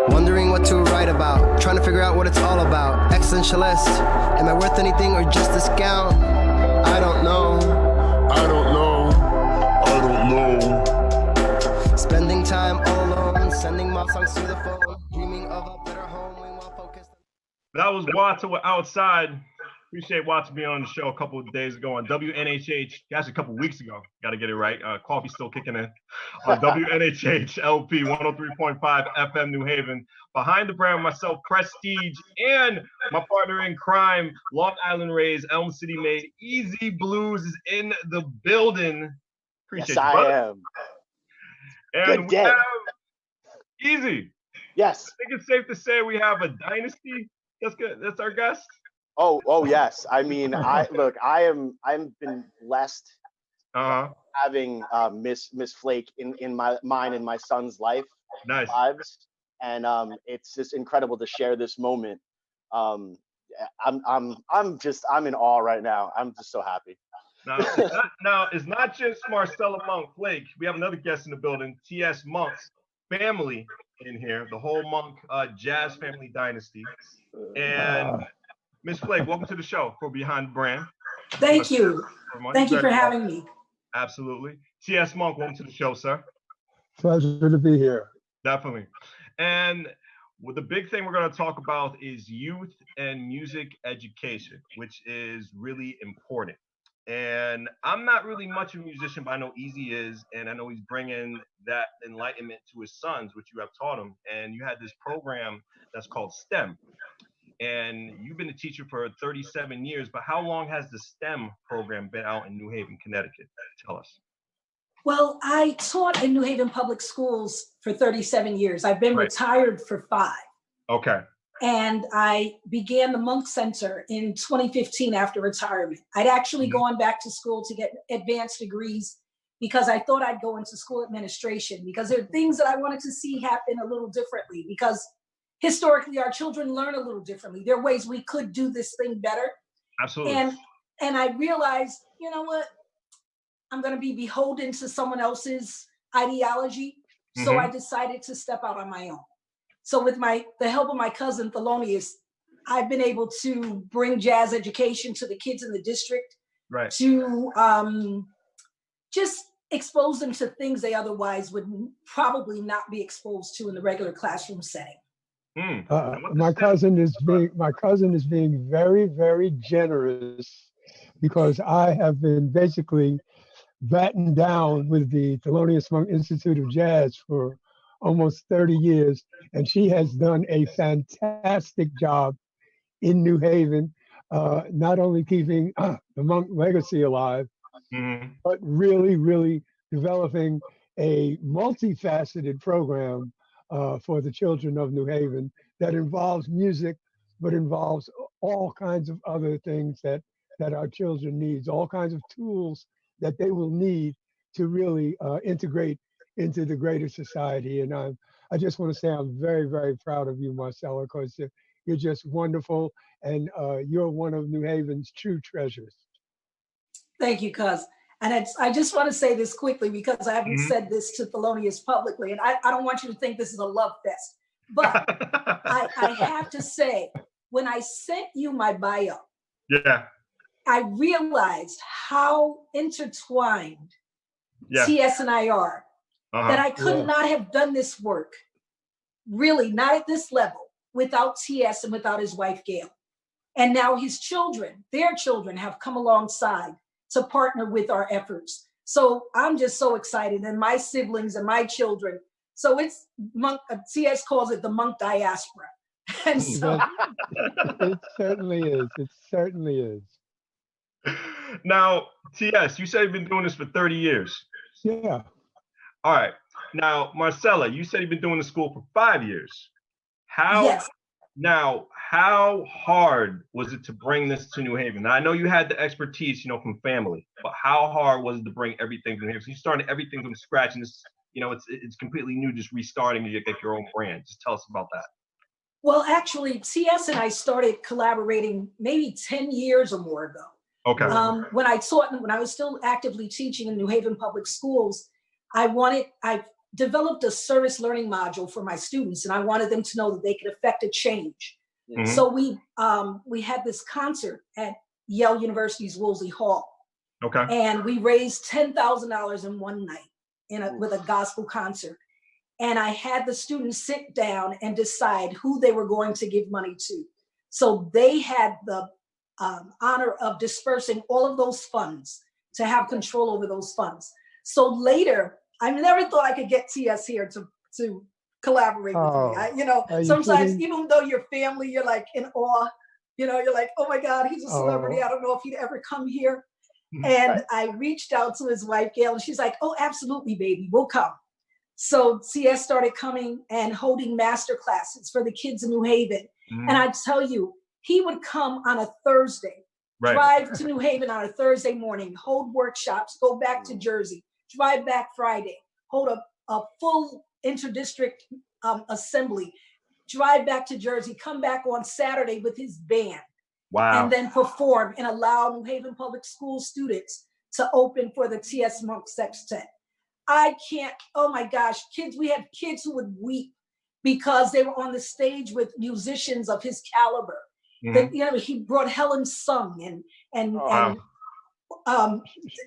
Wondering what to write about, trying to figure out what it's all about. Existentialist, am I worth anything or just a scout? I don't know. I don't know. I don't know. Spending time all alone, sending my songs to the phone, dreaming of a better home, we want focused. That was Watson with Outside. Appreciate Watson being on the show a couple of days ago on WNHH. Actually, a couple of weeks ago. Got to get it right. Coffee's still kicking in. On WNHH LP 103.5 FM New Haven. Behind the brand, myself, Prestige, and my partner in crime, Long Island Rays, Elm City made. Easy Blues is in the building. Appreciate yes, you, I am. And Good we day. have Easy. Yes. I think it's safe to say we have a dynasty. That's good. That's our guest. Oh yes. I mean, I'm been blessed having Miss Flake in mine and my son's life. Nice. Lives, and it's just incredible to share this moment. I'm in awe right now. I'm just so happy. Now it's not just Marcella Monk Flake. We have another guest in the building, T.S. Monk's family in here, the whole Monk jazz family dynasty. And Miss Flake, welcome to the show for Behind the Brand. Thank you. Thank you for having me. Absolutely. T.S. Monk, welcome to the show, sir. Pleasure to be here. Definitely. And the big thing we're going to talk about is youth and music education, which is really important. And I'm not really much of a musician, but I know Easy is, and I know he's bringing that enlightenment to his sons, which you have taught him. And you had this program that's called STEM. And you've been a teacher for 37 years, but how long has the STEM program been out in New Haven, Connecticut? Tell us. Well, I taught in New Haven Public Schools for 37 years. I've been retired for 5. Okay. And I began the Monk Center in 2015 after retirement. I'd actually gone back to school to get advanced degrees because I thought I'd go into school administration because there are things that I wanted to see happen a little differently because historically, our children learn a little differently. There are ways we could do this thing better. Absolutely. And I realized, you know what? I'm going to be beholden to someone else's ideology. So I decided to step out on my own. So with the help of my cousin, Thelonious, I've been able to bring jazz education to the kids in the district to just expose them to things they otherwise would probably not be exposed to in the regular classroom setting. My cousin is being very, very generous because I have been basically battened down with the Thelonious Monk Institute of Jazz for almost 30 years, and she has done a fantastic job in New Haven, not only keeping the Monk legacy alive, but really, really developing a multifaceted program for the children of New Haven that involves music, but involves all kinds of other things that our children needs, all kinds of tools that they will need to really integrate into the greater society. And I just want to say I'm very, very proud of you, Marcella, because you're just wonderful, and you're one of New Haven's true treasures. Thank you, cuz. And I just want to say this quickly because I haven't said this to Thelonious publicly, and I don't want you to think this is a love fest. But I have to say, when I sent you my bio, I realized how intertwined TS and I are, that I could not have done this work, really not at this level, without TS and without his wife, Gail. And now his children, their children have come alongside to partner with our efforts. So I'm just so excited, and my siblings and my children. So it's Monk, TS calls it the Monk diaspora. And so it certainly is. It certainly is. Now, TS, you said you've been doing this for 30 years. Yeah. All right. Now, Marcella, you said you've been doing the school for 5 years. Now, how hard was it to bring this to New Haven? Now, I know you had the expertise, from family, but how hard was it to bring everything to New Haven? So you started everything from scratch, and this, it's completely new, just restarting to get your own brand. Just tell us about that. Well, actually, TS and I started collaborating maybe 10 years or more ago. Okay. When I was still actively teaching in New Haven Public Schools, I developed a service learning module for my students, and I wanted them to know that they could affect a change. Mhm. So we had this concert at Yale University's Woolsey Hall, Okay. and we raised $10,000 in one night with a gospel concert. And I had the students sit down and decide who they were going to give money to. So they had the honor of dispersing all of those funds to have control over those funds. So later, I never thought I could get TS here to collaborate with me. Sometimes kidding? even though you're family, you're like in awe. You're like, oh my God, he's a celebrity. I don't know if he'd ever come here. And I reached out to his wife, Gail, and she's like, oh, absolutely, baby, we'll come. So CS started coming and holding master classes for the kids in New Haven. Mhm. And I tell you, he would come on a Thursday, drive to New Haven on a Thursday morning, hold workshops, go back to Jersey, drive back Friday, hold a full interdistrict assembly, drive back to Jersey, come back on Saturday with his band. Wow. And then perform and allow New Haven Public School students to open for the T.S. Monk Sextet. I can't, oh my gosh, we had kids who would weep because they were on the stage with musicians of his caliber. Mhm. He brought Helen Sung and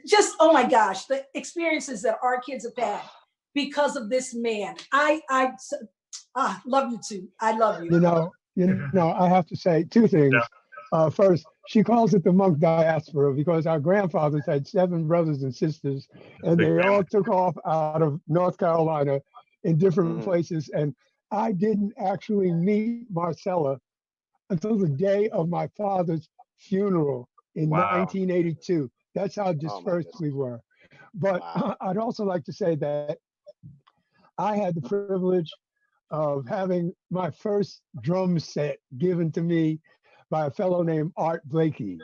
just, oh my gosh, the experiences that our kids have had because of this man. I love you too. I love you. I have to say two things. First, she calls it the monk diaspora because our grandfathers had 7 brothers and sisters, and they all took off out of North Carolina in different places. And I didn't actually meet Marcella until the day of my father's funeral in 1982. That's how dispersed we were. But I'd also like to say that I had the privilege of having my first drum set given to me by a fellow named Art Blakey.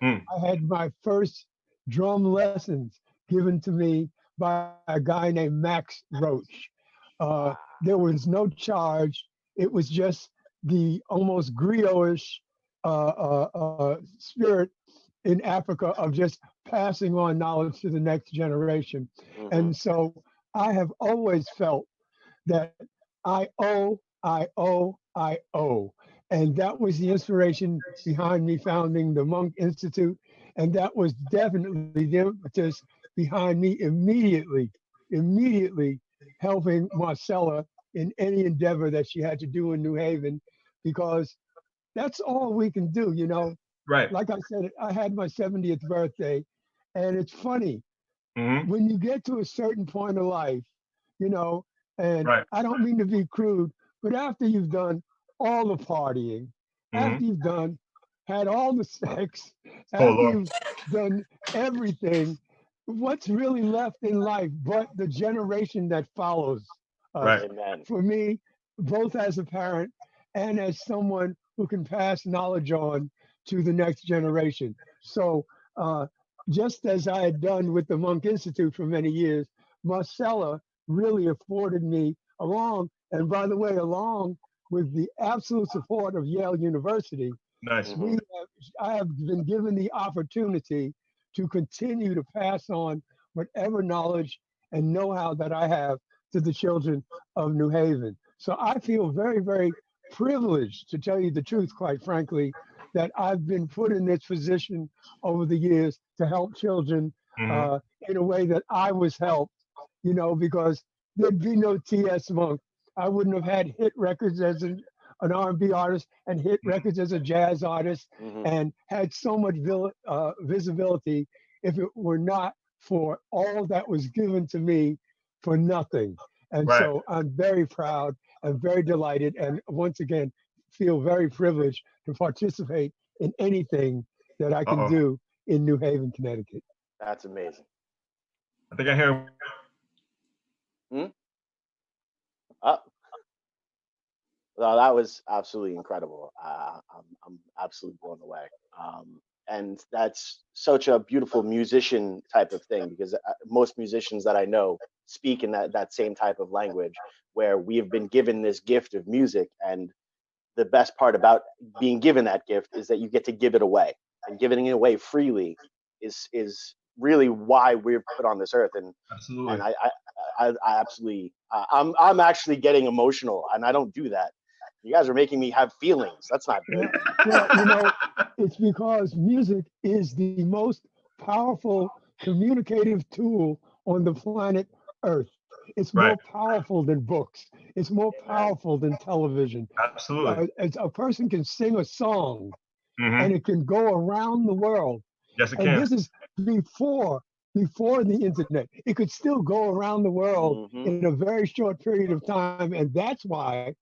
I had my first drum lessons given to me by a guy named Max Roach. There was no charge. It was just the almost griot-ish spirit in Africa of just passing on knowledge to the next generation. And so I have always felt that I owe. And that was the inspiration behind me founding the Monk Institute. And that was definitely the impetus behind me immediately helping Marcella in any endeavor that she had to do in New Haven, because that's all we can do, Right. Like I said, I had my 70th birthday, and it's funny, when you get to a certain point of life, and I don't mean to be crude, but after you've done all the partying, after you've had all the sex, after you've done everything, what's really left in life but the generation that follows us? Amen. For me, both as a parent and as someone who can pass knowledge on to the next generation. So just as I had done with the Monk Institute for many years, Marcella really afforded me along with the absolute support of Yale University. Nice. I have been given the opportunity to continue to pass on whatever knowledge and know-how that I have to the children of New Haven. So I feel very, very privileged, to tell you the truth, quite frankly, that I've been put in this position over the years to help children in a way that I was helped, because there'd be no T.S. Monk. I wouldn't have had hit records as an R&B artist and hit records as a jazz artist and had so much visibility if it were not for all that was given to me for nothing. And so I'm very proud and very delighted, and once again, feel very privileged to participate in anything that I can do in New Haven, Connecticut. That's amazing. I think I hear. Well, that was absolutely incredible. I'm absolutely blown away. And that's such a beautiful musician type of thing, because most musicians that I know speak in that same type of language, where we have been given this gift of music. And the best part about being given that gift is that you get to give it away, and giving it away freely is really why we're put on this earth. And Absolutely. and I absolutely, I'm actually getting emotional, and I don't do that. You guys are making me have feelings. That's not good. Well, you know, it's because music is the most powerful communicative tool on the planet Earth. It's Right. more powerful than books. It's more powerful than television. Absolutely. A person can sing a song Hmm. and it can go around the world. Yes, it And can. this is before the internet. It could still go around the world in a very short period of time. And that's why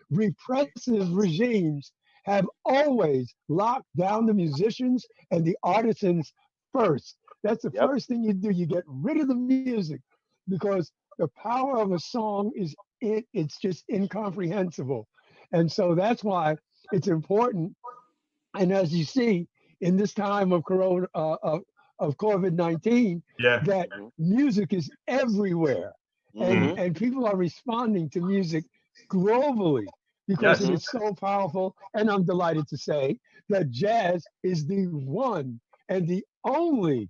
repressive regimes have always locked down the musicians and the artisans first. That's the Yep. first thing you do. You get rid of the music because the power of a song it's just incomprehensible. And so that's why it's important. And as you see in this time of of COVID-19, Yeah. that music is everywhere, Mhm. and people are responding to music globally because it Yes. is so powerful. And I'm delighted to say that jazz is the one and the only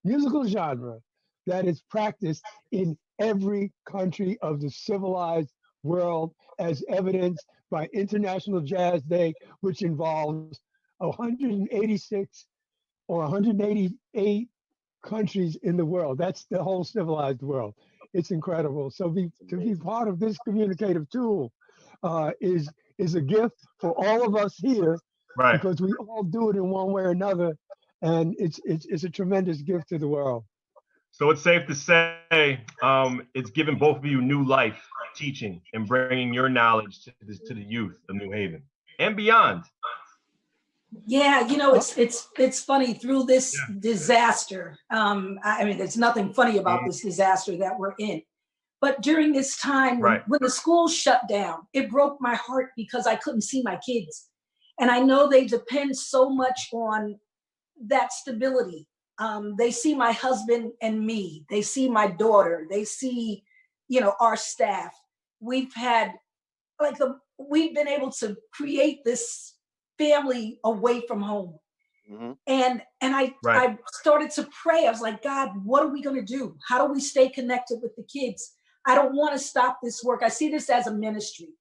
musical genre that is practiced in every country of the civilized world, as evidenced by International Jazz Day, which involves 186 or 188 countries in the world. That's the whole civilized world. It's incredible. So to be part of this communicative tool is a gift for all of us here, Right. because we all do it in one way or another, and it's a tremendous gift to the world. So it's safe to say it's given both of you new life teaching and bringing your knowledge to the youth of New Haven and beyond. Yeah, you know, it's funny through this disaster. I mean, there's nothing funny about this disaster that we're in. But during this time, when the schools shut down, it broke my heart because I couldn't see my kids. And I know they depend so much on that stability. They see my husband and me. They see my daughter. They see, you know, our staff. We've had we've been able to create this family away from home. And I started to pray. I was like, God, what are we going to do? How do we stay connected with the kids? I don't want to stop this work. I see this as a ministry.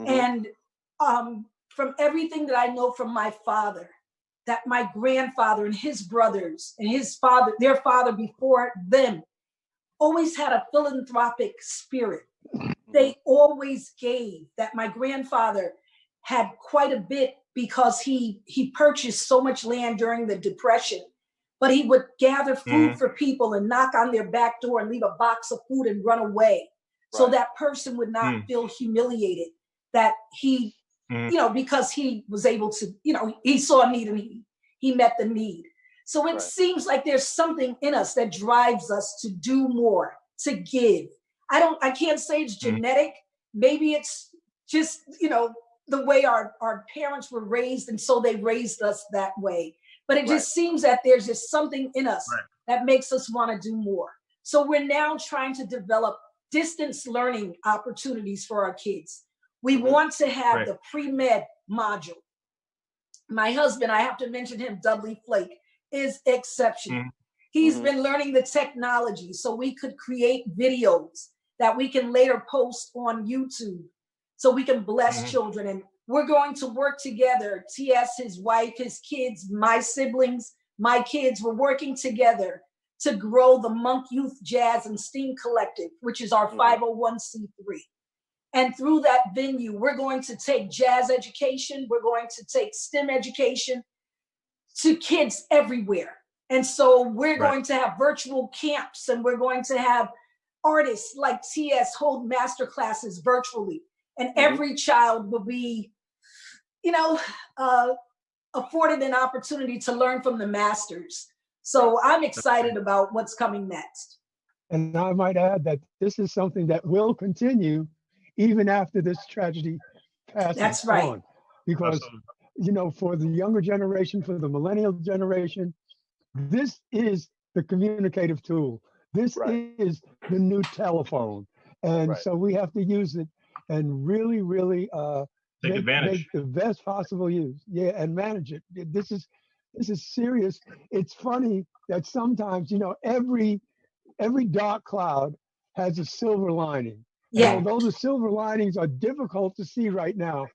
And from everything that I know from my father, that my grandfather and his brothers and his father, their father before them, always had a philanthropic spirit. They always gave. That my grandfather had quite a bit because he purchased so much land during the Depression, but he would gather food for people and knock on their back door and leave a box of food and run away. So that person would not feel humiliated, that he, you know, because he was able to, you know, he saw a need and he met the need. So it seems like there's something in us that drives us to do more, to give. I can't say it's genetic. Maybe it's just, you know, the way our parents were raised, and so they raised us that way. But it just seems that there's just something in us that makes us want to do more. So we're now trying to develop distance learning opportunities for our kids. We want to have the pre-med module. My husband, I have to mention him, Dudley Flake, is exceptional. He's been learning the technology so we could create videos that we can later post on YouTube so we can bless children. And we're going to work together. TS, his wife, his kids, my siblings, my kids, we're working together to grow the Monk Youth Jazz and STEAM Collective, which is our 501c3. And through that venue, we're going to take jazz education, we're going to take STEM education to kids everywhere. And so we're going to have virtual camps, and we're going to have artists like TS hold master classes virtually. And every child will be, you know, afforded an opportunity to learn from the masters. So I'm excited about what's coming next. And I might add that this is something that will continue even after this tragedy passes on. Because, you know, for the younger generation, for the millennial generation, this is the communicative tool. This is the new telephone. And so we have to use it and really, really take advantage. make the best possible use. Yeah, and manage it. This is This is serious. It's funny that sometimes, you know, every dark cloud has a silver lining. Yeah. And although the silver linings are difficult to see right now,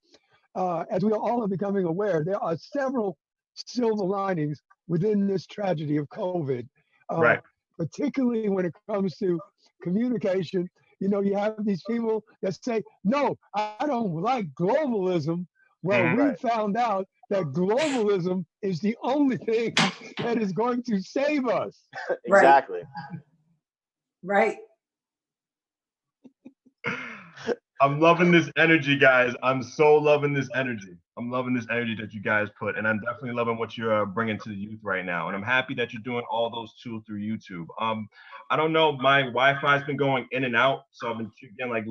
as we all are becoming aware, there are several silver linings within this tragedy of COVID, Right. particularly when it comes to communication. You know, you have these people that say, no, I don't like globalism. Well, Mhm. we Right. found out that globalism is the only thing that is going to save us. Exactly. Right. I'm loving this energy, guys. I'm so loving this energy. I'm loving this energy that you guys put, and I'm definitely loving what you're bringing to the youth right now. And I'm happy that you're doing all those tools through YouTube. I don't know, my Wi-Fi's been going in and out, so I've been getting like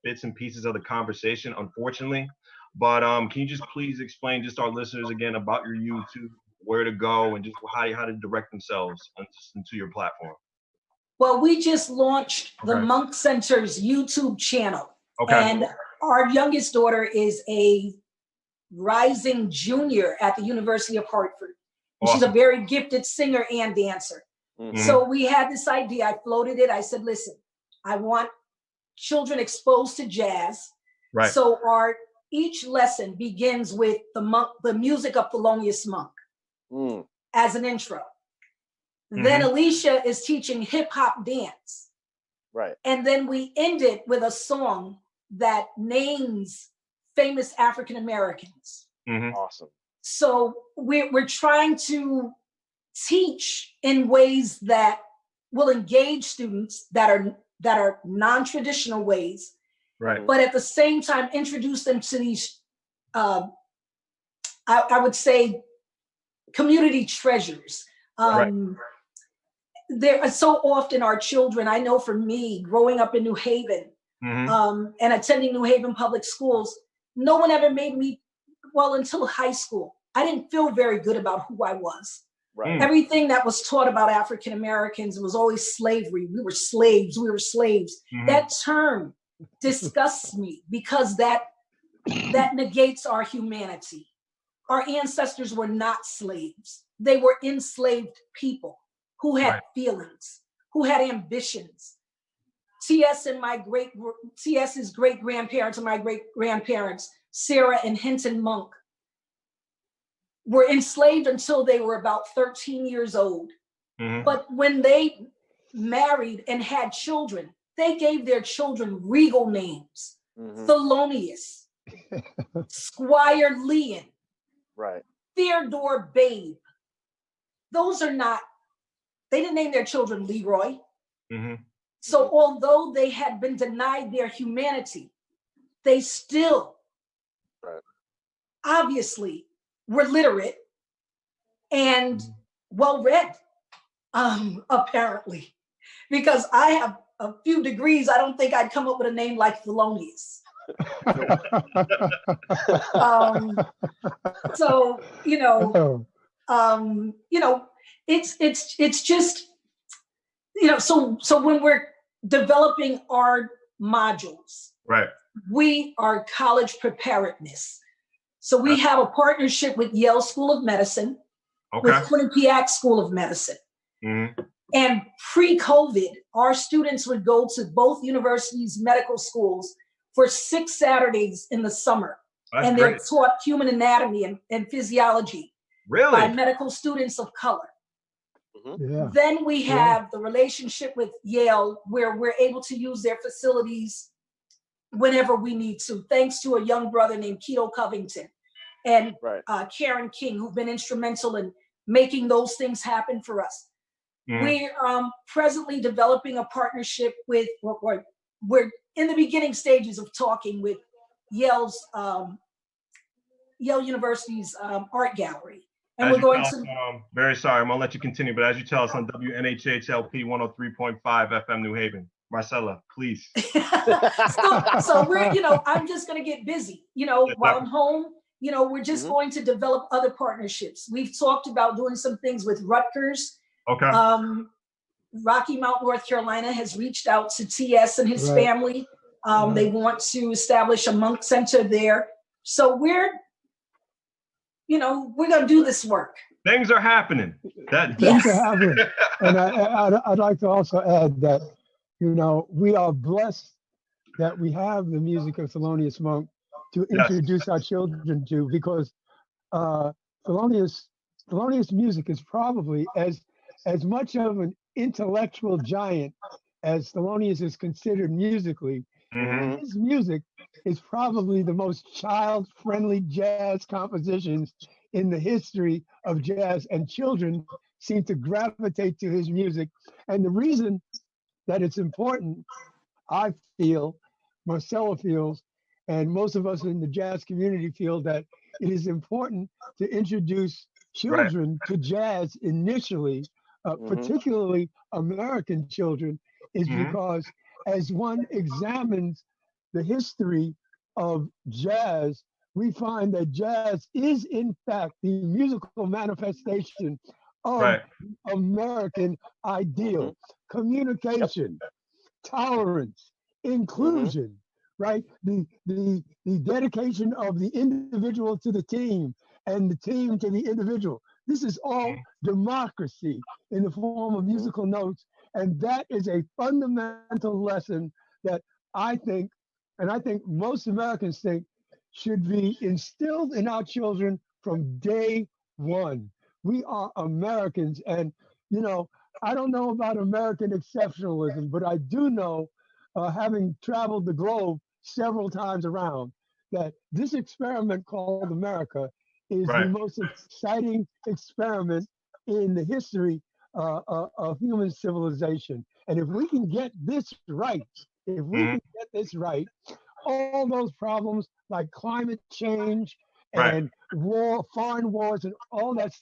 bits and pieces of the conversation, unfortunately. But can you just please explain just our listeners again about your YouTube, where to go, and just how to direct themselves into your platform? Well, we just launched the Okay. Monk Center's YouTube channel. Okay. And our youngest daughter is a rising junior at the University of Hartford. And she's a Awesome. very gifted singer and dancer. Mhm. So we had this idea. I floated it. I said, listen, I want children exposed to jazz. Right. So each lesson begins with the music of Thelonious Monk Mm. as an intro. Then Alicia is teaching hip hop dance. Right. And then we end it with a song that names famous African Americans. Mhm. Awesome. So we're trying to teach in ways that will engage students that are non-traditional ways, Right. but at the same time introduce them to these I would say community treasures. There are so often our children, I know for me, growing up in New Haven and attending New Haven public schools, no one ever made me, well, until high school, I didn't feel very good about who I was. Right. Everything that was taught about African Americans was always slavery. We were slaves. We were slaves. That term disgusts me because that negates our humanity. Our ancestors were not slaves. They were enslaved people who had feelings, who had ambitions. T.S.'s great-grandparents and my great-grandparents, Sarah and Hinton Monk, were enslaved until they were about 13 years old. But when they married and had children, they gave their children regal names. Thelonious, Squire Leon, Right. Theodore Babe. Those are not, they didn't name their children Leroy. So although they had been denied their humanity, they still obviously were literate and well-read, apparently. Because I have a few degrees, I don't think I'd come up with a name like Thelonious. So, it's just, so when we're developing our modules, we are college preparedness. So we have a partnership with Yale School of Medicine, with Quinnipiac School of Medicine. And pre-COVID, our students would go to both universities' medical schools for 6 Saturdays in the summer. And they're taught human anatomy and physiology by medical students of color. Then we have the relationship with Yale, where we're able to use their facilities whenever we need to, thanks to a young brother named Keto Covington and Karen King, who've been instrumental in making those things happen for us. We're presently developing a partnership with, we're in the beginning stages of talking with Yale University's art gallery. And we're going to. Very sorry, I'm gonna let you continue, but as you tell us on WNHHLP 103.5 FM New Haven, Marcella, please. so we're, I'm just gonna get busy, while I'm home. We're just going to develop other partnerships. We've talked about doing some things with Rutgers. Rocky Mount, North Carolina has reached out to TS and his family. They want to establish a Monk Center there. So we're going to do this work. Things are happening. Things are happening. And I'd like to also add that, you know, we are blessed that we have the music of Thelonious Monk to introduce our children to, because Thelonious music is probably as much of an intellectual giant as Thelonious is considered musically. His music is probably the most child-friendly jazz compositions in the history of jazz, and children seem to gravitate to his music. And the reason that it's important, I feel, Marcella feels, and most of us in the jazz community feel, that it is important to introduce children to jazz initially, particularly American children, is because as one examines the history of jazz, we find that jazz is in fact the musical manifestation of American ideal, communication, tolerance, inclusion, right? The dedication of the individual to the team and the team to the individual. This is all democracy in the form of musical notes. And that is a fundamental lesson that I think, and I think most Americans think, should be instilled in our children from day one. We are Americans. And, you know, I don't know about American exceptionalism, but I do know, having traveled the globe several times around, that this experiment called America is the most exciting experiment in the history of human civilization. And if we can get this right, all those problems like climate change and war, foreign wars, and all that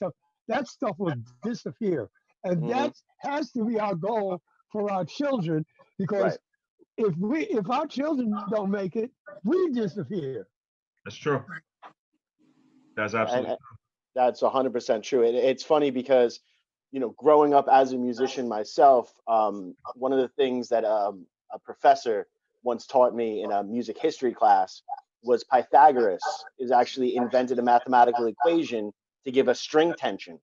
stuff will disappear. And that has to be our goal for our children, because if our children don't make it, we disappear. That's true. That's absolutely true. That's 100% true. It's funny because, you know, growing up as a musician myself, one of the things that a professor once taught me in a music history class was Pythagoras is actually invented a mathematical equation to give a string tension.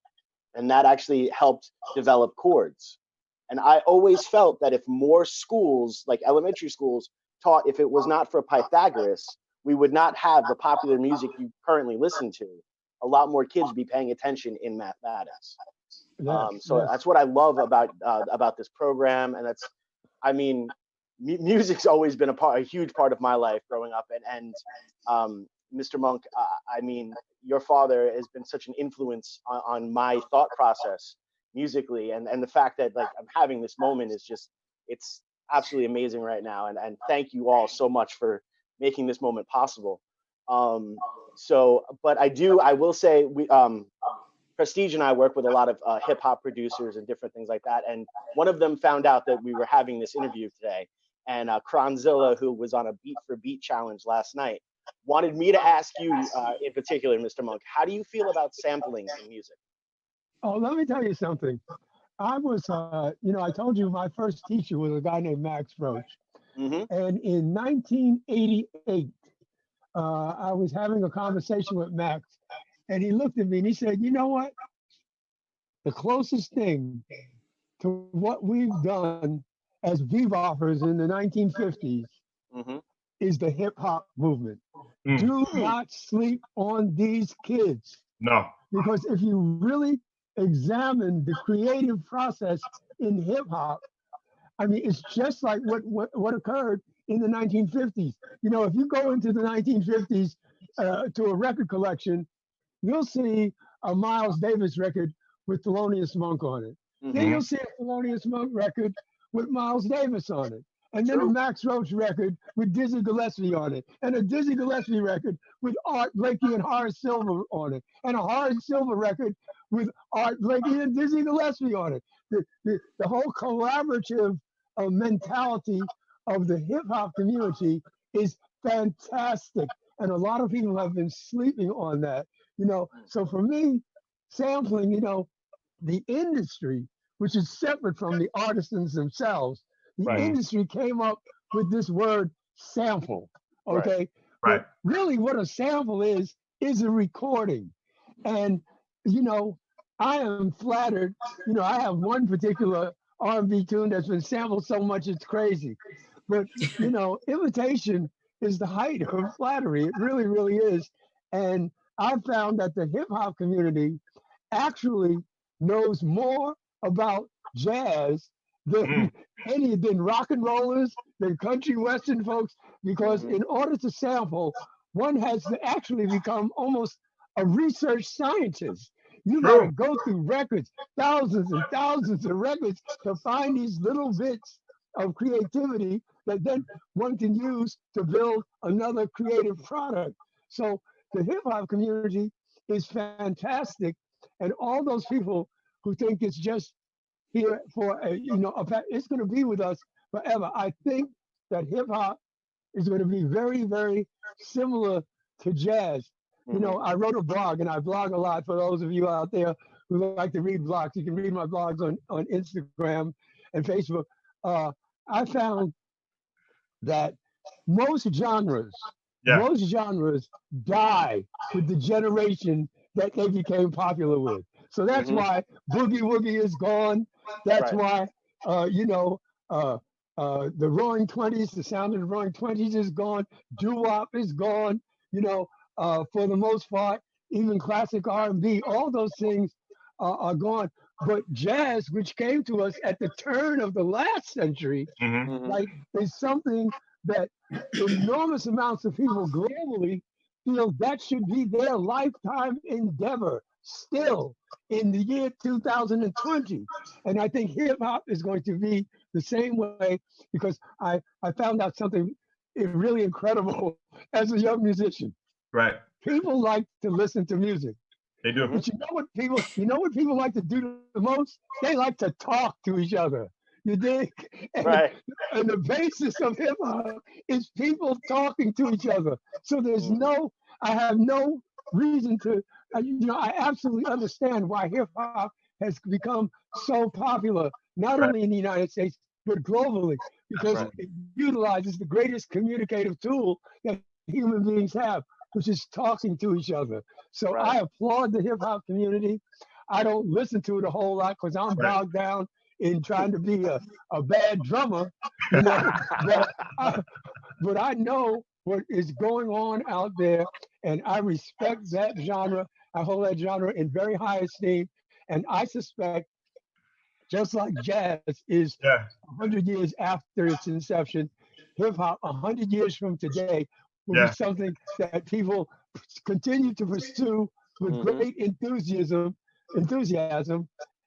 And that actually helped develop chords. And I always felt that if more schools, like elementary schools, taught, if it was not for Pythagoras, we would not have the popular music you currently listen to. A lot more kids would be paying attention in mathematics. So that's what I love about this program. And that's, I mean, music's always been a huge part of my life growing up. And Mr. Monk, I mean, your father has been such an influence on my thought process musically. And the fact that, like, I'm having this moment is just, it's absolutely amazing right now. And thank you all so much for making this moment possible. But I will say, we, Prestige and I work with a lot of hip hop producers and different things like that. And one of them found out that we were having this interview today. And Kronzilla, who was on a Beat for Beat challenge last night, wanted me to ask you in particular, Mr. Monk, how do you feel about sampling in music? Oh, let me tell you something. I was, you know, I told you my first teacher was a guy named Max Roach. And in 1988, I was having a conversation with Max, and he looked at me and he said, you know what? The closest thing to what we've done as beboppers in the 1950s is the hip hop movement. Do not sleep on these kids. No. Because if you really examine the creative process in hip hop, I mean, it's just like what occurred in the 1950s. You know, if you go into the 1950s to a record collection, you'll see a Miles Davis record with Thelonious Monk on it. Then you'll see a Thelonious Monk record with Miles Davis on it. And then a Max Roach record with Dizzy Gillespie on it. And a Dizzy Gillespie record with Art Blakey and Horace Silver on it. And a Horace Silver record with Art Blakey and Dizzy Gillespie on it. The whole collaborative mentality of the hip hop community is fantastic. And a lot of people have been sleeping on that. You know, so for me, sampling, you know, the industry, which is separate from the artisans themselves, the industry came up with this word sample, okay? But really what a sample is a recording. And, you know, I am flattered. You know, I have one particular R&B tune that's been sampled so much it's crazy. But, you know, imitation is the height of flattery. It really, really is. And I found that the hip hop community actually knows more about jazz than than rock and rollers, than country western folks, because in order to sample, one has to actually become almost a research scientist. You got to go through records, thousands and thousands of records to find these little bits of creativity that then one can use to build another creative product. So the hip hop community is fantastic. And all those people who think it's just here for it's going to be with us forever. I think that hip hop is going to be very, very similar to jazz. You know, I wrote a blog, and I blog a lot for those of you out there who like to read blogs. You can read my blogs on Instagram and Facebook. I found that most genres die with the generation that they became popular with. So that's why Boogie Woogie is gone. That's why, the Roaring Twenties, the sound of the Roaring Twenties is gone. Doo-wop is gone. You know, for the most part, even classic R&B, all those things are gone. But jazz, which came to us at the turn of the last century, like is something that enormous amounts of people globally feel that should be their lifetime endeavor still in the year 2020. And I think hip hop is going to be the same way, because I found out something really incredible as a young musician. Right. People like to listen to music. They do. But you know what people like to do the most? They like to talk to each other. You dig? And the basis of hip hop is people talking to each other. So I have no reason to, I absolutely understand why hip hop has become so popular, not only in the United States, but globally, because it utilizes the greatest communicative tool that human beings have, which is talking to each other. So I applaud the hip hop community. I don't listen to it a whole lot because I'm bogged down in trying to be a bad drummer, but I know what is going on out there, and I respect that genre. I hold that genre in very high esteem, and I suspect, just like jazz is 100 years after its inception, hip hop 100 years from today will be something that people continue to pursue with great enthusiasm,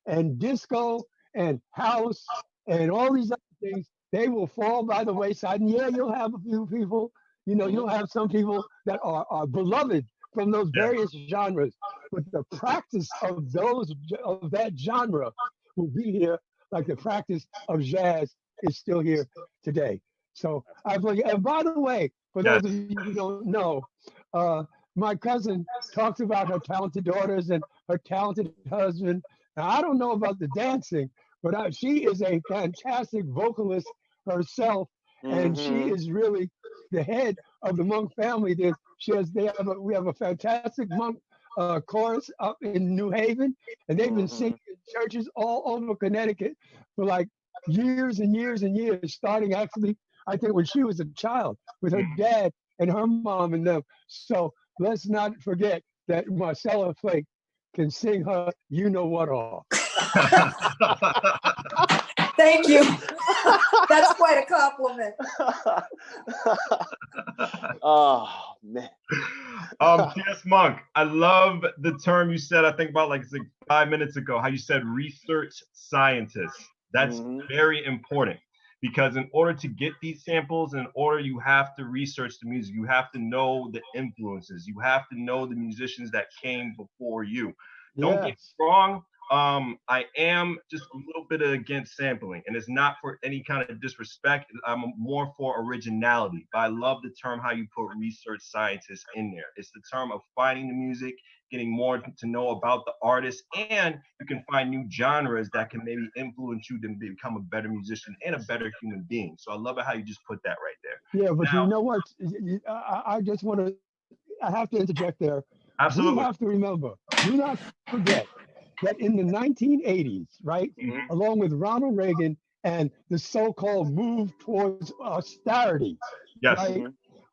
and disco and house and all these other things, they will fall by the wayside. And you'll have a few people, you'll have some people that are beloved from those various genres, but the practice of that genre will be here, like the practice of jazz is still here today. So and by the way, for those of you who don't know, my cousin talks about her talented daughters and her talented husband. Now, I don't know about the dancing, but she is a fantastic vocalist herself, and she is really the head of the Monk family. We have a fantastic Monk chorus up in New Haven, and they've been singing in churches all over Connecticut for like years and years and years, starting actually, I think, when she was a child with her dad and her mom and them. So let's not forget that Marcella Flake can sing her "You Know What All." Thank you. That's quite a compliment. Oh man. T.S. Monk, I love the term you said, I think about like 5 minutes ago, how you said research scientist. That's very important, because in order to get these samples, you have to research the music. You have to know the influences. You have to know the musicians that came before you. Don't get me wrong. I am just a little bit against sampling, and it's not for any kind of disrespect. I'm more for originality, but I love the term how you put research scientist in there. It's the term of finding the music, getting more to know about the artist, and you can find new genres that can maybe influence you to become a better musician and a better human being. So I love it how you just put that right there. Yeah, but you know what? I just want to, I have to interject there. Absolutely. We have to remember, do not forget that in the 1980s, right, along with Ronald Reagan and the so-called move towards austerity, Yes. right,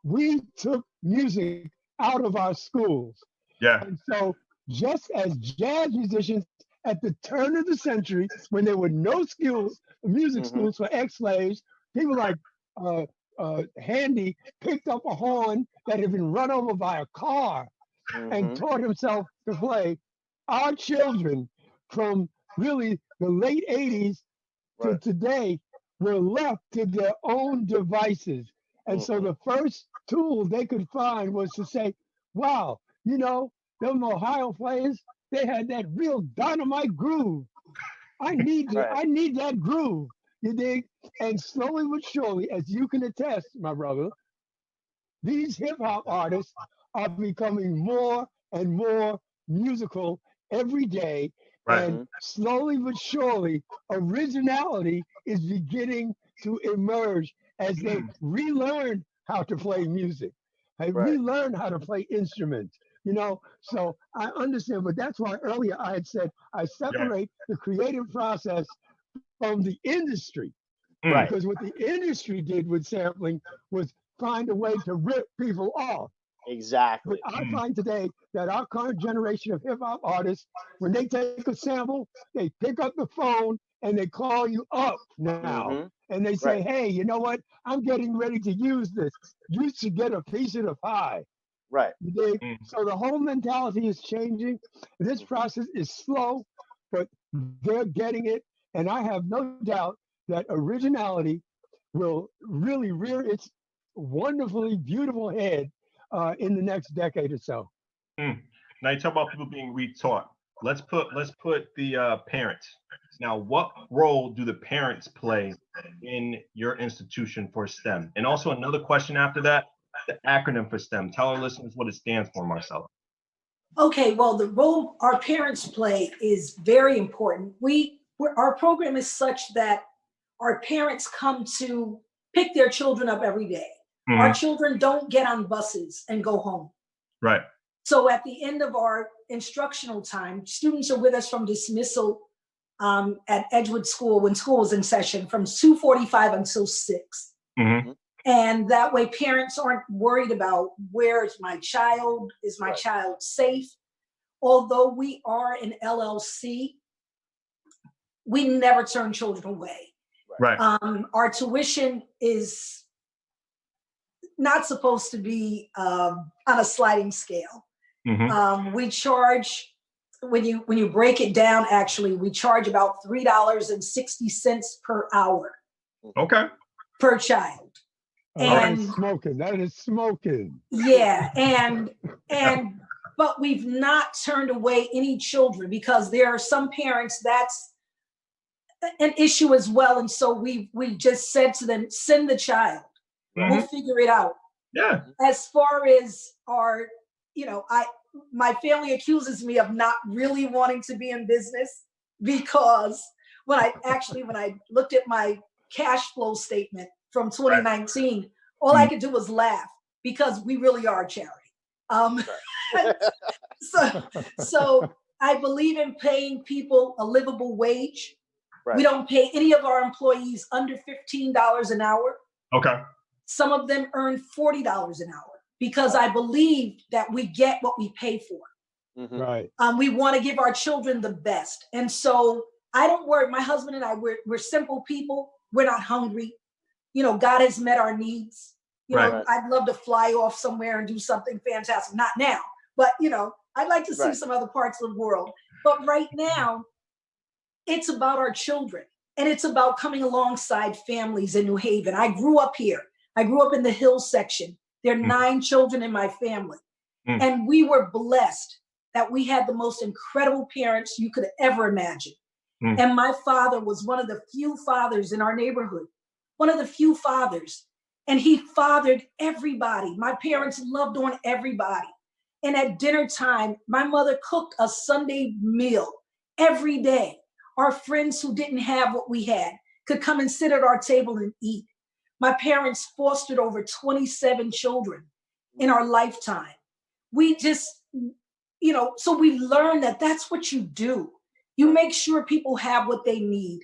we took music out of our schools. Yeah. And so just as jazz musicians at the turn of the century, when there were no music schools for ex-slaves, people like Handy picked up a horn that had been run over by a car and taught himself to play. Our children from really the late 80s to today were left to their own devices. And so the first tool they could find was to say, wow, you know, them Ohio players, they had that real dynamite groove. I need that groove. You dig? And slowly but surely, as you can attest, my brother, these hip hop artists are becoming more and more musical every day. And slowly but surely, originality is beginning to emerge as they relearn how to play music. They relearn how to play instruments, you know. So I understand, but that's why earlier I had said I separate the creative process from the industry. Because what the industry did with sampling was find a way to rip people off. Exactly. But I find today that our current generation of hip hop artists, when they take a sample, they pick up the phone and they call you up now. And they say, hey, you know what? I'm getting ready to use this. You should get a piece of the pie. Right. So the whole mentality is changing. This process is slow, but they're getting it. And I have no doubt that originality will really rear its wonderfully beautiful head in the next decade or so. Now you talk about people being retaught. Let's put the parents. Now, what role do the parents play in your institution for STEM? And also another question after that, the acronym for STEM. Tell our listeners what it stands for, Marcella. Okay, well, the role our parents play is very important. Our program is such that our parents come to pick their children up every day. Our children don't get on buses and go home. Right. So at the end of our instructional time, students are with us from dismissal at Edgewood School when school was in session from 2:45 until 6. And that way parents aren't worried about where is my child, is my child safe? Although we are an LLC, we never turn children away. Right. Our tuition is not supposed to be on a sliding scale. We charge, when you break it down, actually, we charge about $3.60 per hour. Okay. Per child. And that is smoking. Yeah, but we've not turned away any children because there are some parents that's an issue as well. And so we just said to them, send the child. We'll figure it out. Yeah. As far as our, my family accuses me of not really wanting to be in business because when I looked at my cash flow statement from 2019, all I could do was laugh because we really are a charity. So I believe in paying people a livable wage. We don't pay any of our employees under $15 an hour. Okay. Some of them earn $40 an hour because I believe that we get what we pay for. Right. We want to give our children the best. And so I don't worry. My husband and I, we're simple people. We're not hungry. God has met our needs. I'd love to fly off somewhere and do something fantastic. Not now, but I'd like to see some other parts of the world. But right now, it's about our children and it's about coming alongside families in New Haven. I grew up here. I grew up in the Hill section. There are 9 children in my family. And we were blessed that we had the most incredible parents you could ever imagine. And my father was one of the few fathers in our neighborhood, one of the few fathers. And he fathered everybody. My parents loved on everybody. And at dinner time, my mother cooked a Sunday meal every day. Our friends who didn't have what we had could come and sit at our table and eat. My parents fostered over 27 children in our lifetime. We just, so we learned that that's what you do. You make sure people have what they need.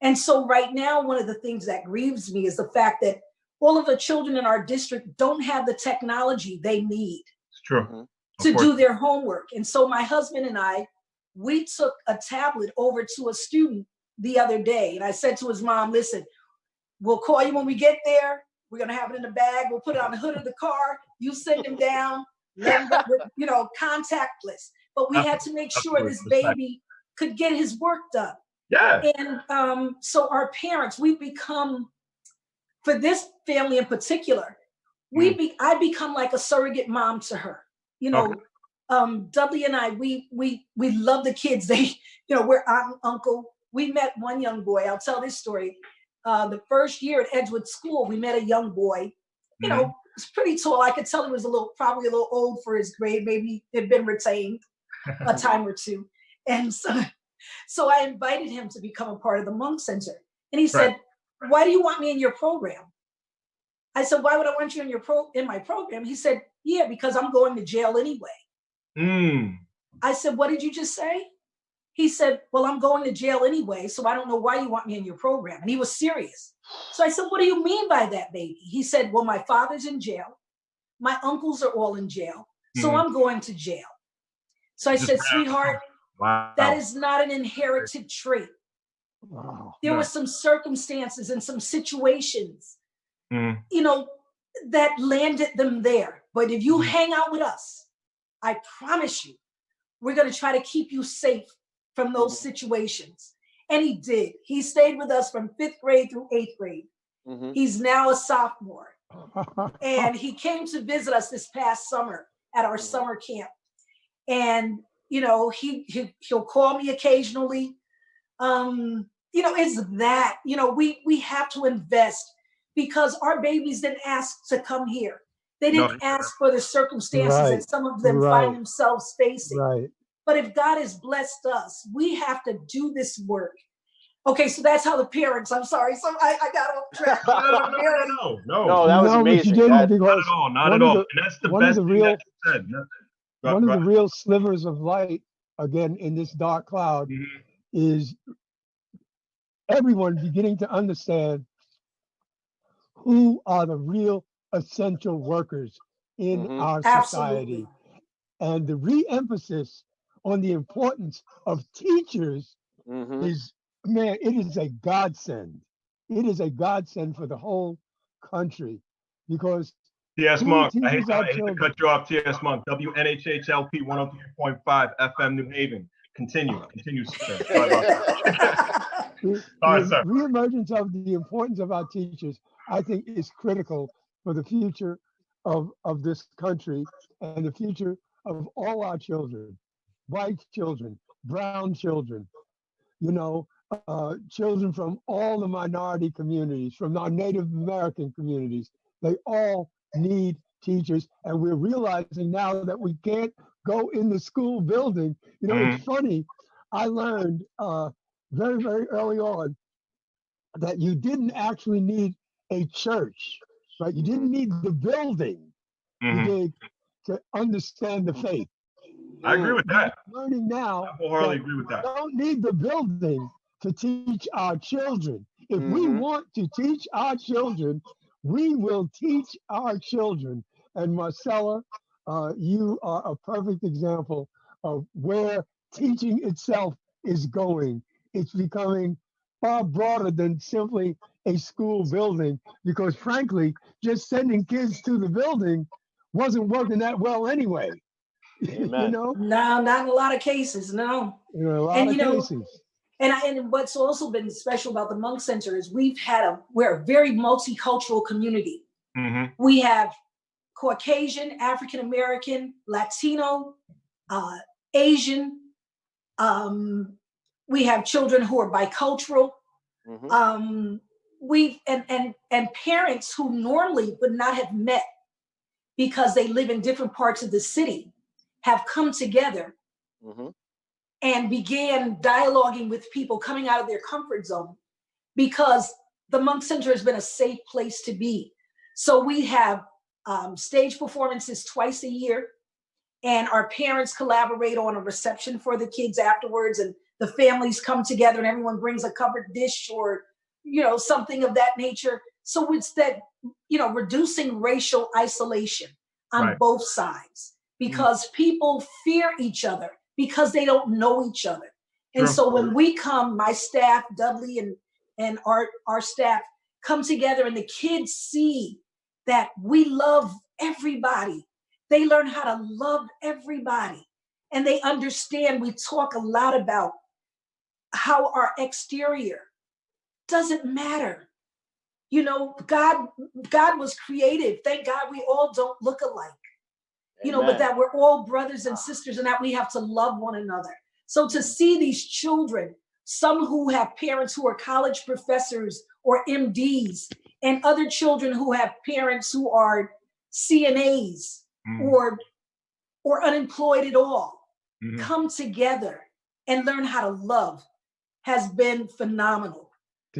And so right now, one of the things that grieves me is the fact that all of the children in our district don't have the technology they need. It's true. To do their homework. And so my husband and I, we took a tablet over to a student the other day. And I said to his mom, listen, we'll call you when we get there. We're going to have it in a bag. We'll put it on the hood of the car. You send him down, let him go with, contactless. But we had to make sure this baby could get his work done. Yeah. And so our parents, we've become, for this family in particular, I become like a surrogate mom to her. Dudley and I, we love the kids. They, we're aunt and uncle. We met one young boy. I'll tell this story. The first year at Edgewood School, we met a young boy. He's pretty tall. I could tell he was probably a little old for his grade. Maybe had been retained a time or two. And so I invited him to become a part of the Monk Center. And he said, why do you want me in your program? I said, why would I want you in my program? He said, yeah, because I'm going to jail anyway. I said, what did you just say? He said, well, I'm going to jail anyway, so I don't know why you want me in your program. And he was serious. So I said, what do you mean by that, baby? He said, well, my father's in jail. My uncles are all in jail. So I'm going to jail. So I said, sweetheart, that is not an inherited trait. Wow. There were some circumstances and some situations, that landed them there. But if you hang out with us, I promise you, we're going to try to keep you safe from those situations. And he did. He stayed with us from 5th grade through 8th grade. He's now a sophomore. And he came to visit us this past summer at our summer camp. And, he'll call me occasionally. It's that, we have to invest because our babies didn't ask to come here. They didn't ask for the circumstances that some of them find themselves facing. Right. But if God has blessed us, we have to do this work. Okay, so that's how the parents, I'm sorry. So I got off track. No, that was amazing. Not at all. And that's the best thing that you said. One of the real slivers of light, again, in this dark cloud is everyone beginning to understand who are the real essential workers in our society. And the re-emphasis on the importance of teachers is, man, it is a godsend. It is a godsend for the whole country because T.S. Monk, I hate to cut you off, T.S. Monk, WNHHLP 103.5 FM New Haven. Continue, sir. Sorry about that. The re-emergence of the importance of our teachers, I think, is critical for the future of this country and the future of all our children, white children, brown children, children from all the minority communities, from our Native American communities. They all need teachers. And we're realizing now that we can't go in the school building. It's funny. I learned very, very early on that you didn't actually need a church, right? You didn't need the building. You did to understand the faith. I agree with that. We're learning now. I wholeheartedly agree with that. We don't need the building to teach our children. If we want to teach our children, we will teach our children. And Marcella, you are a perfect example of where teaching itself is going. It's becoming far broader than simply a school building, because frankly, just sending kids to the building wasn't working that well anyway. No, not in a lot of cases, no. In a lot of cases. And what's also been special about the Monk Center is we're a very multicultural community. We have Caucasian, African American, Latino, Asian. We have children who are bicultural. And parents who normally would not have met because they live in different parts of the city have come together and began dialoguing with people coming out of their comfort zone, because the Monk Center has been a safe place to be. So we have stage performances twice a year, and our parents collaborate on a reception for the kids afterwards, and the families come together and everyone brings a covered dish or, something of that nature. So it's that, reducing racial isolation on both sides, because people fear each other because they don't know each other. And so when we come, my staff, Dudley and our staff come together, and the kids see that we love everybody. They learn how to love everybody. And they understand, we talk a lot about how our exterior doesn't matter. God was creative. Thank God we all don't look alike. But that we're all brothers and sisters, and that we have to love one another. So to see these children, some who have parents who are college professors or MDs, and other children who have parents who are CNAs or unemployed at all, come together and learn how to love has been phenomenal.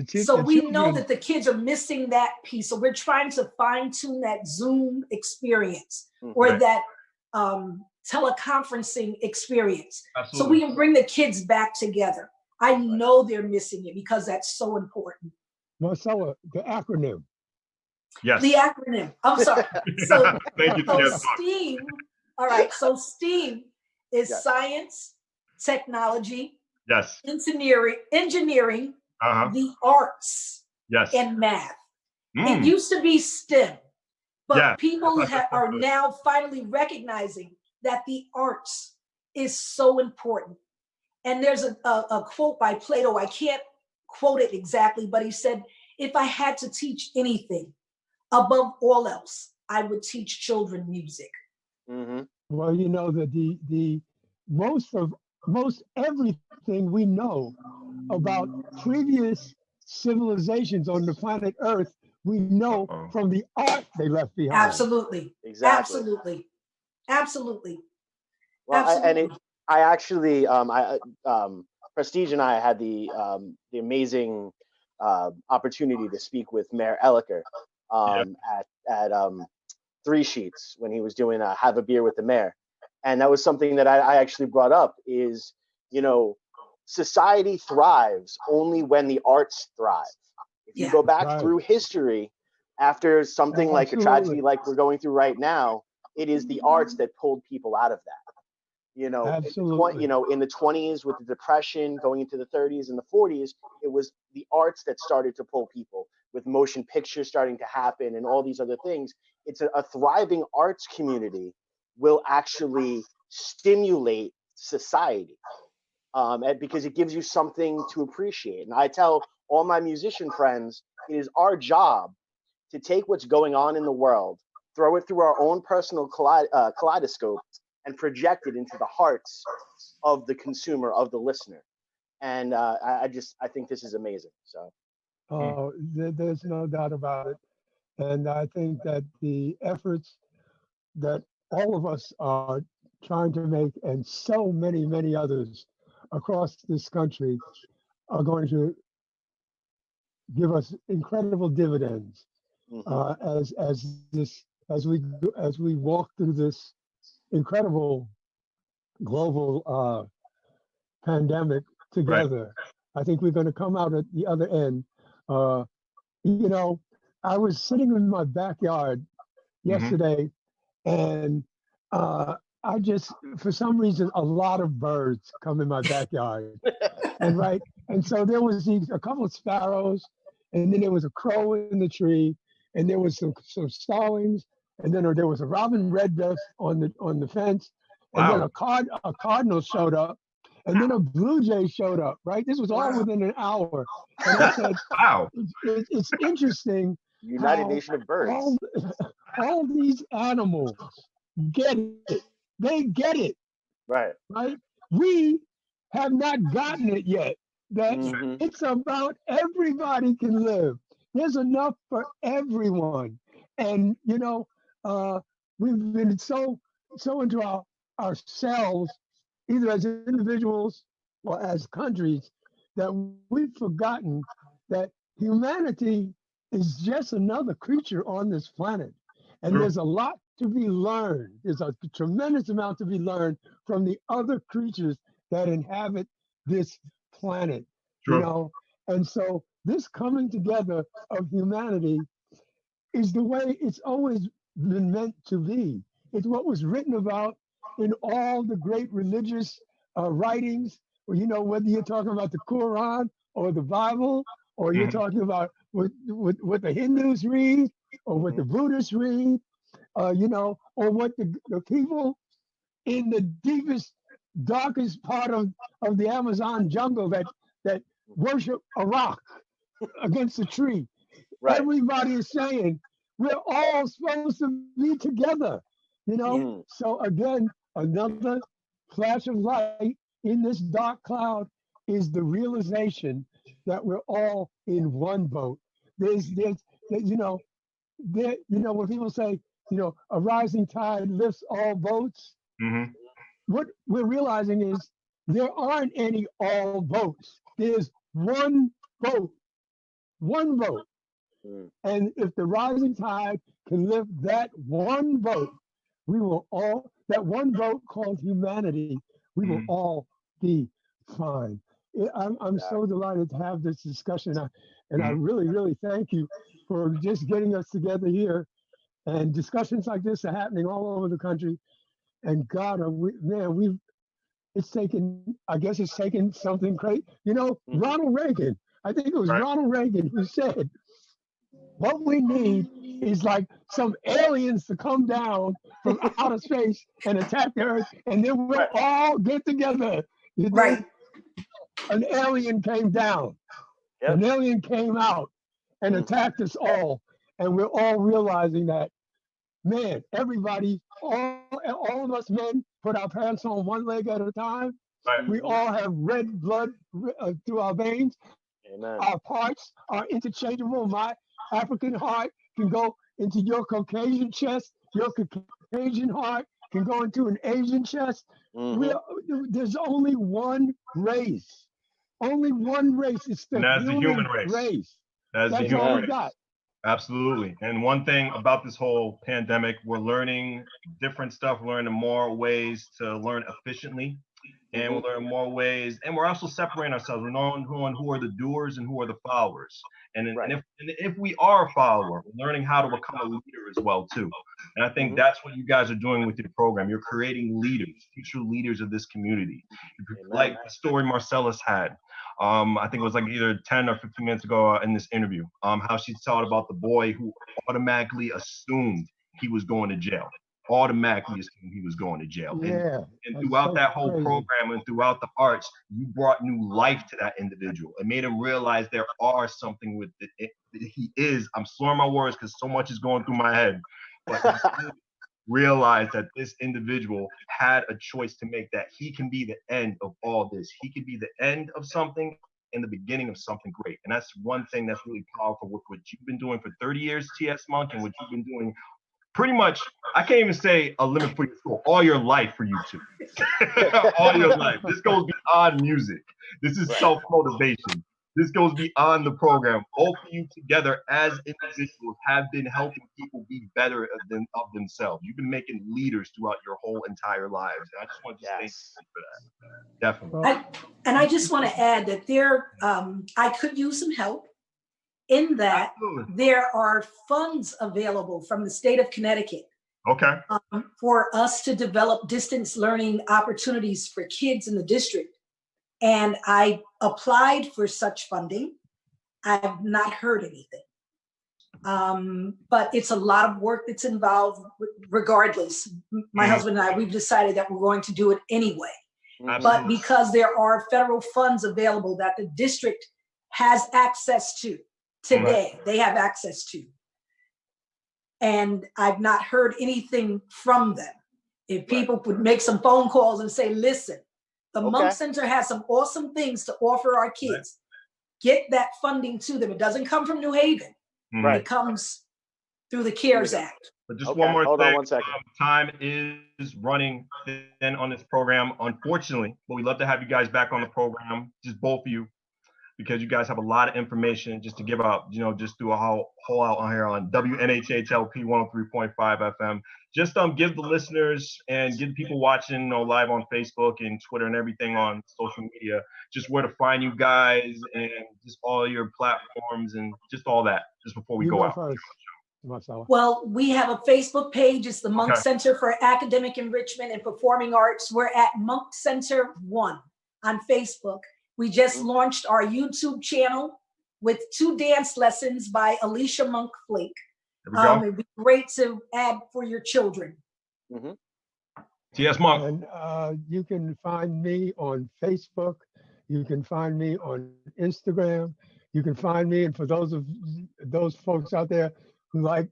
So we know that the kids are missing that piece. So we're trying to fine tune that Zoom experience or that teleconferencing experience. Absolutely. So we can bring the kids back together. I know they're missing it because that's so important. Marcella, the acronym. Yes. The acronym. I'm sorry. So, Thank you. So STEAM. All right. So STEAM is science, technology, engineering, the arts, and math. It used to be STEM, but people are now finally recognizing that the arts is so important. And there's a quote by Plato. I can't quote it exactly, but he said, if I had to teach anything above all else, I would teach children music. Well, that the most everything we know about previous civilizations on the planet Earth, we know from the art they left behind. Absolutely. Exactly. Absolutely. Well, Absolutely. I actually, Prestige and I had the amazing opportunity to speak with Mayor Elliker at Three Sheets when he was doing Have a Beer with the Mayor. And that was something that I actually brought up is, society thrives only when the arts thrive. If you go back through history, after something like a tragedy like we're going through right now, it is the arts that pulled people out of that. Absolutely. In the 20s with the Depression, going into the 30s and the 40s, it was the arts that started to pull people, with motion pictures starting to happen and all these other things. It's a thriving arts community will actually stimulate society because it gives you something to appreciate. And I tell all my musician friends, it is our job to take what's going on in the world, throw it through our own personal kaleidoscope, and project it into the hearts of the consumer, of the listener. And I think this is amazing. So, there's no doubt about it. And I think that the efforts that all of us are trying to make, and so many, many others across this country, are going to give us incredible dividends as we walk through this incredible global pandemic together. I think we're going to come out at the other end. I was sitting in my backyard yesterday, and I just, for some reason, a lot of birds come in my backyard, and so there was a couple of sparrows, and then there was a crow in the tree, and there was some starlings, and then there was a robin redbreast on the fence, and then a cardinal showed up, and then a blue jay showed up. Right, this was all within an hour, and I said, "Wow, it's interesting." United Nation of Birds. All these animals get it. They get it. Right. We have not gotten it yet. That it's about everybody can live. There's enough for everyone. And we've been so into ourselves, either as individuals or as countries, that we've forgotten that humanity is just another creature on this planet. And there's a lot to be learned. There's a tremendous amount to be learned from the other creatures that inhabit this planet, True. you know? And so this coming together of humanity is the way it's always been meant to be. It's what was written about in all the great religious writings, you know, whether you're talking about the Quran or the Bible, or you're talking about what the Hindus read, or what the Buddhists read, you know, or what the people in the deepest, darkest part of the Amazon jungle that worship a rock against a tree. Right. Everybody is saying we're all supposed to be together, you know? So again, another flash of light in this dark cloud is the realization that we're all in one boat. There's you know, when people say, you know, a rising tide lifts all boats, what we're realizing is there aren't any all boats. There's one boat, one boat. And if the rising tide can lift that one boat, we will all, that one boat called humanity, we will all be fine. I'm so delighted to have this discussion. And I really, really thank you for just getting us together here. And discussions like this are happening all over the country. And God, it's taken, I guess it's taken something great. You know, Ronald Reagan, I think it was Ronald Reagan who said, what we need is like some aliens to come down from outer space and attack the Earth, and then we'll all get together. You know? An alien came down, an alien came out and attacked us all, and we're all realizing that, man, everybody, all of us men put our pants on one leg at a time. We all have red blood through our veins. Amen. Our parts are interchangeable. My African heart can go into your Caucasian chest. Your Caucasian heart can go into an Asian chest. There's only one race. Only one race. It's the human race. That's the human all race. We got. Absolutely. And one thing about this whole pandemic, we're learning different stuff, we're learning more ways to learn efficiently. And we'll learn more ways, and we're also separating ourselves. We're knowing who are the doers and who are the followers. And if we are a follower, we're learning how to become a leader as well too. And I think that's what you guys are doing with your program. You're creating leaders, future leaders of this community. Like the story Marcellus had. I think it was like either 10 or 15 minutes ago in this interview. How she talked about the boy who automatically assumed he was going to jail. Automatically assumed he was going to jail. And throughout that whole program and throughout the arts, you brought new life to that individual. It made him realize there are something with it. He is, I'm slurring my words because so much is going through my head, but realize that this individual had a choice to make, that he can be the end of all this. He can be the end of something and the beginning of something great. And that's one thing that's really powerful with what you've been doing for 30 years, T.S. Monk, and what you've been doing pretty much, I can't even say a limit for your school, all your life for you two. All your life. This goes beyond music. This is self-motivation. This goes beyond the program. Both of you together as individuals have been helping people be better of themselves. You've been making leaders throughout your whole entire lives. And I just want to thank you for that. Definitely. I just want to add that I could use some help. In that, there are funds available from the state of Connecticut for us to develop distance learning opportunities for kids in the district. And I applied for such funding. I have not heard anything. But it's a lot of work that's involved regardless. My husband and I, we've decided that we're going to do it anyway. But because there are federal funds available that the district has access to, today, they have access to. And I've not heard anything from them. If people would make some phone calls and say, listen, the Monk Center has some awesome things to offer our kids. Get that funding to them. It doesn't come from New Haven. It comes through the CARES Act. But just one more thing. Hold on 1 second. Time is running thin on this program, unfortunately. But we'd love to have you guys back on the program, just both of you. because you guys have a lot of information just to give out, you know, just do a whole out on here on WNHHLP 103.5 FM. Just give the listeners and give people watching, you know, live on Facebook and Twitter and everything on social media, just where to find you guys and just all your platforms and just all that, just before we go out. Marcella. Well, we have a Facebook page. It's the Monk Center for Academic Enrichment and Performing Arts. We're at Monk Center 1 on Facebook. We just launched our YouTube channel with 2 dance lessons by Alicia Monk Flake. It'd be great to add for your children. T.S. Monk. And you can find me on Facebook. You can find me on Instagram. You can find me, and for those folks out there who like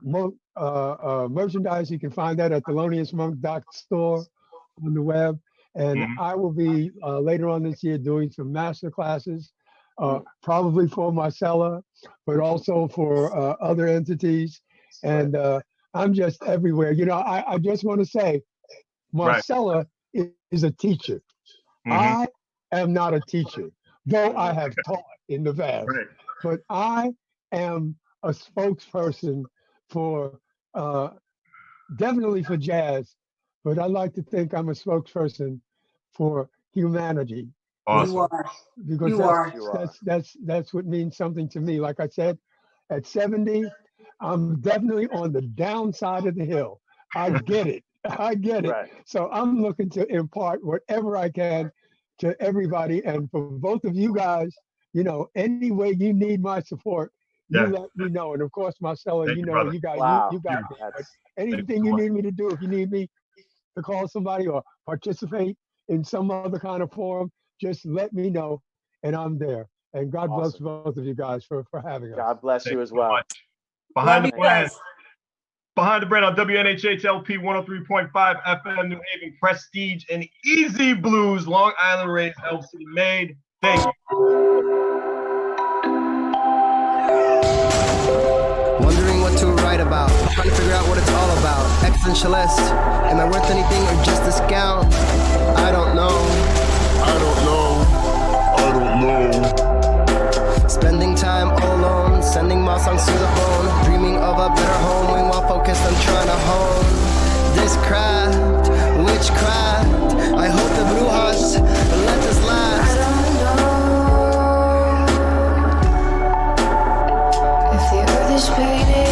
merchandise, you can find that at theloniousmonk.store on the web. And I will be later on this year doing some master classes, probably for Marcella, but also for other entities. And I'm just everywhere. You know, I just want to say, Marcella is a teacher. I am not a teacher, though I have taught in the past. But I am a spokesperson for, definitely for jazz, but I like to think I'm a spokesperson for humanity. Awesome. You are. Because that's what means something to me. Like I said, at 70, I'm definitely on the downside of the hill. I get it. I get it. So I'm looking to impart whatever I can to everybody. And for both of you guys, you know, any way you need my support, you let me know. And of course, Marcella, you know, you got me. But anything you need me to do, if you need me to call somebody or participate in some other kind of forum, just let me know, and I'm there. And God bless both of you guys for having us. God bless you as well. Behind the brand on WNHHLP 103.5 FM, New Haven, Prestige, and Easy Blues, Long Island raised, LC made. Thank you. Wondering what to write about, trying to figure out what it's all about. Existentialist, am I worth anything or just a scout? I don't know. Spending time all alone, sending my songs to the phone, dreaming of a better home, while focused on trying to hone this craft, witchcraft. I hope the brujas let this last. I don't know if the earth is fading.